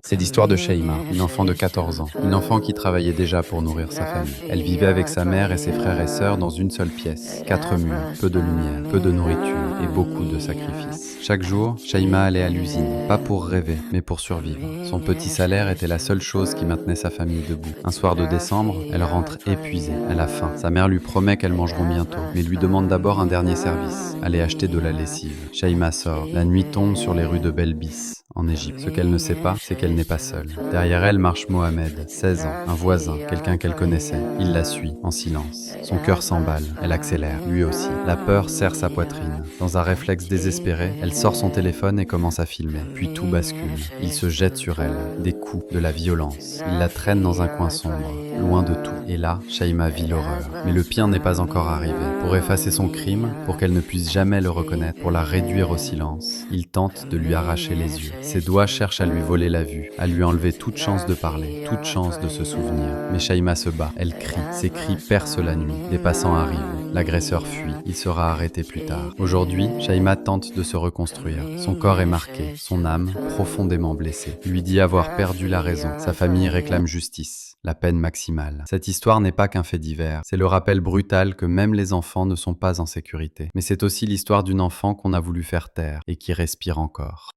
C'est l'histoire de Shaima, une enfant de 14 ans, une enfant qui travaillait déjà pour nourrir sa famille. Elle vivait avec sa mère et ses frères et sœurs dans une seule pièce, 4 murs, peu de lumière, peu de nourriture et beaucoup de sacrifices. Chaque jour, Shaima allait à l'usine, pas pour rêver, mais pour survivre. Son petit salaire était la seule chose qui maintenait sa famille debout. Un soir de décembre, elle rentre épuisée, elle a faim. Sa mère lui promet qu'elles mangeront bientôt, mais lui demande d'abord un dernier service, aller acheter de la lessive. Shaima sort, la nuit tombe sur les rues de Belbis, en Égypte. Ce qu'elle ne sait pas, c'est qu'elle n'est pas seule. Derrière elle marche Mohamed, 16 ans, un voisin, quelqu'un qu'elle connaissait. Il la suit, en silence. Son cœur s'emballe, elle accélère, lui aussi. La peur serre sa poitrine. Dans un réflexe désespéré, elle sort son téléphone et commence à filmer. Puis tout bascule. Il se jette sur elle, des coups, de la violence. Il la traîne dans un coin sombre, loin de tout. Et là, Shaima vit l'horreur. Mais le pire n'est pas encore arrivé. Pour effacer son crime, pour qu'elle ne puisse jamais le reconnaître, pour la réduire au silence, il tente de lui arracher les yeux. Ses doigts cherchent à lui voler la vue, à lui enlever toute chance de parler, toute chance de se souvenir. Mais Shaima se bat, elle crie, ses cris percent la nuit. Des passants arrivent, l'agresseur fuit, il sera arrêté plus tard. Aujourd'hui, Shaima tente de se reconstruire. Son corps est marqué, son âme profondément blessée. Lui dit avoir perdu la raison, sa famille réclame justice, la peine maximale. Cette histoire n'est pas qu'un fait divers, c'est le rappel brutal que même les enfants ne sont pas en sécurité. Mais c'est aussi l'histoire d'une enfant qu'on a voulu faire taire et qui respire encore.